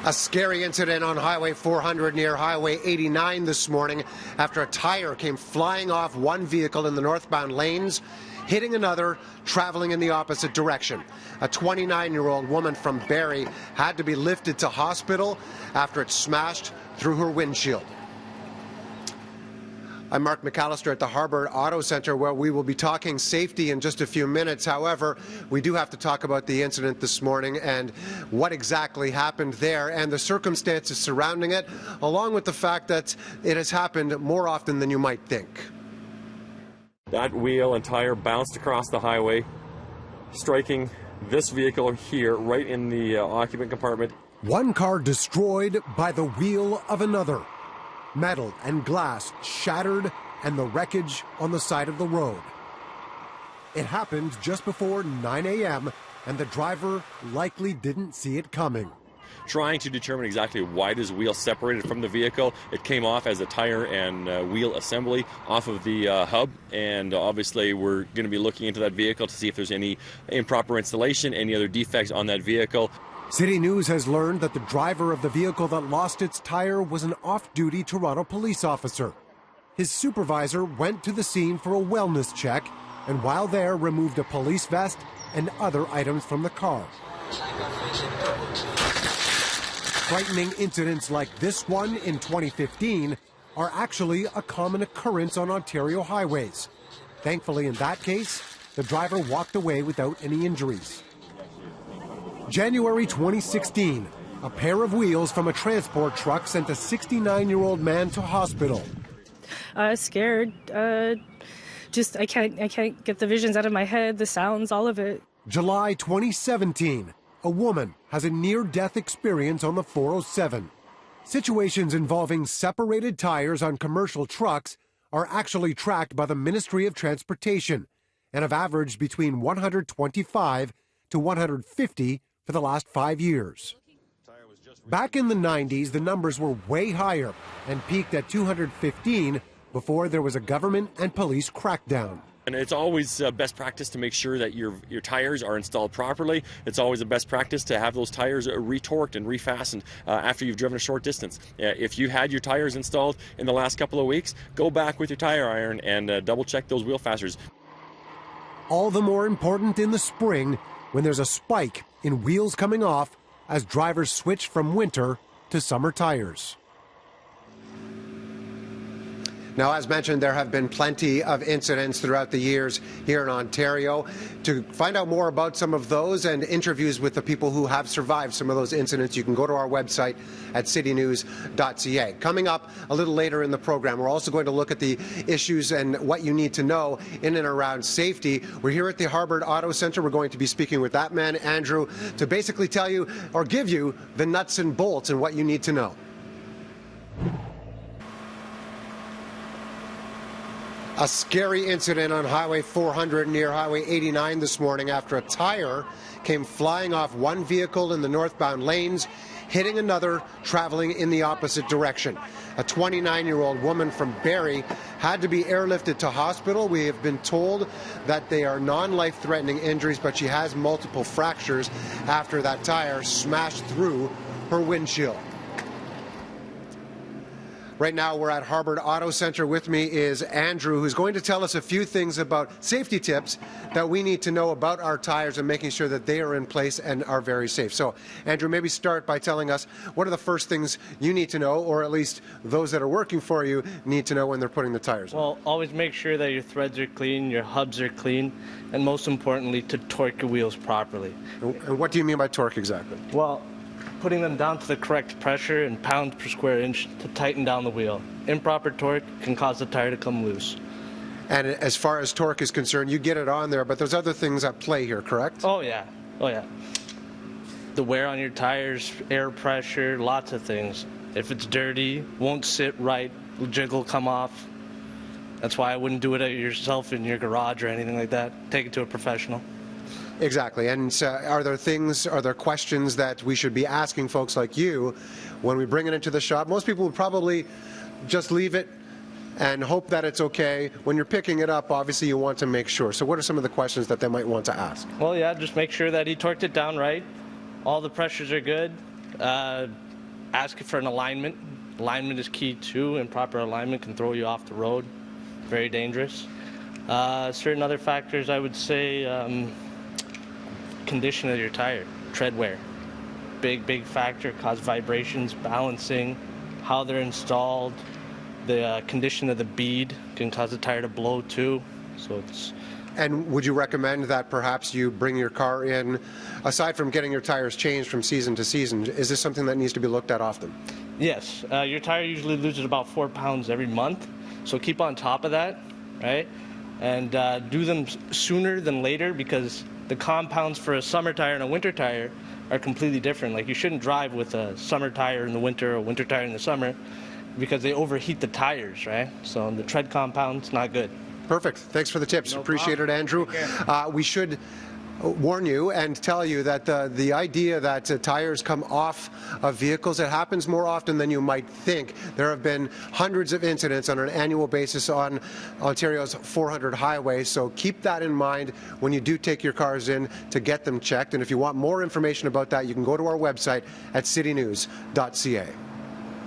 A scary incident on Highway 400 near Highway 89 this morning after a tire came flying off one vehicle in the northbound lanes, hitting another traveling in the opposite direction. A 29-year-old woman from Barrie had to be lifted to hospital after it smashed through her windshield. I'm Mark McAllister at the Harbour Auto Centre, where we will be talking safety in just a few minutes. However, we do have to talk about the incident this morning and what exactly happened there and the circumstances surrounding it, along with the fact that it has happened more often than you might think. That wheel and tire bounced across the highway, striking this vehicle here right in the occupant compartment. One car destroyed by the wheel of another. Metal and glass shattered and the wreckage on the side of the road. It happened just before 9 a.m. and the driver likely didn't see it coming. Trying to determine exactly why this wheel separated from the vehicle. It came off as a tire and wheel assembly off of the hub, and obviously we're going to be looking into that vehicle to see if there's any improper installation, any other defects on that vehicle. City News has learned that the driver of the vehicle that lost its tire was an off-duty Toronto police officer. His supervisor went to the scene for a wellness check and while there removed a police vest and other items from the car. Frightening incidents like this one in 2015 are actually a common occurrence on Ontario highways. Thankfully, in that case, the driver walked away without any injuries. January 2016, a pair of wheels from a transport truck sent a 69-year-old man to hospital. Scared. I can't get the visions out of my head, the sounds, all of it. July 2017, a woman has a near-death experience on the 407. Situations involving separated tires on commercial trucks are actually tracked by the Ministry of Transportation and have averaged between 125 to 150 for the last 5 years. Back in the 90s, the numbers were way higher and peaked at 215 before there was a government and police crackdown. And it's always best practice to make sure that your tires are installed properly. It's always a best practice to have those tires retorqued and refastened after you've driven a short distance. If you had your tires installed in the last couple of weeks, go back with your tire iron and double check those wheel fasteners. All the more important in the spring when there's a spike in wheels coming off as drivers switch from winter to summer tires. Now, as mentioned, there have been plenty of incidents throughout the years here in Ontario. To find out more about some of those and interviews with the people who have survived some of those incidents, you can go to our website at citynews.ca. Coming up a little later in the program, we're also going to look at the issues and what you need to know in and around safety. We're here at the Harbour Auto Centre. We're going to be speaking with that man, Andrew, to basically tell you or give you the nuts and bolts and what you need to know. A scary incident on Highway 400 near Highway 89 this morning after a tire came flying off one vehicle in the northbound lanes, hitting another traveling in the opposite direction. A 29-year-old woman from Barrie had to be airlifted to hospital. We have been told that they are non-life-threatening injuries, but she has multiple fractures after that tire smashed through her windshield. Right now, we're at Harbour Auto Centre. With me is Andrew, who's going to tell us a few things about safety tips that we need to know about our tires and making sure that they are in place and are very safe. So, Andrew, maybe start by telling us what are the first things you need to know, or at least those that are working for you need to know when they're putting the tires on. Well, always make sure that your threads are clean, your hubs are clean, and most importantly, to torque your wheels properly. And what do you mean by torque exactly? Well, putting them down to the correct pressure and pounds per square inch to tighten down the wheel. Improper torque can cause the tire to come loose. And as far as torque is concerned, you get it on there, but there's other things at play here, correct? Oh, yeah. Oh, yeah. The wear on your tires, air pressure, lots of things. If it's dirty, won't sit right, jiggle will come off. That's why I wouldn't do it yourself in your garage or anything like that. Take it to a professional. Exactly. And are there questions that we should be asking folks like you when we bring it into the shop? Most people would probably just leave it and hope that it's okay. When you're picking it up, obviously you want to make sure. So what are some of the questions that they might want to ask? Well, yeah, just make sure that he torqued it down right. All the pressures are good. ask for an alignment. Alignment is key too. Improper alignment can throw you off the road. Very dangerous. Certain other factors, I would say, condition of your tire, tread wear. Big factor, cause vibrations, balancing, how they're installed. The condition of the bead can cause the tire to blow too. So it's. And would you recommend that perhaps you bring your car in, aside from getting your tires changed from season to season, is this something that needs to be looked at often? Yes, your tire usually loses about 4 pounds every month, so keep on top of that, right? And do them sooner than later, because the compounds for a summer tire and a winter tire are completely different. Like, you shouldn't drive with a summer tire in the winter or a winter tire in the summer, because they overheat the tires, right? So the tread compound's not good. Perfect. Thanks for the tips. No Appreciate problem. it, Andrew. We should warn you and tell you that the idea that tires come off of vehicles, it happens more often than you might think. There have been hundreds of incidents on an annual basis on Ontario's 400 highways, so keep that in mind when you do take your cars in to get them checked. And if you want more information about that, you can go to our website at citynews.ca.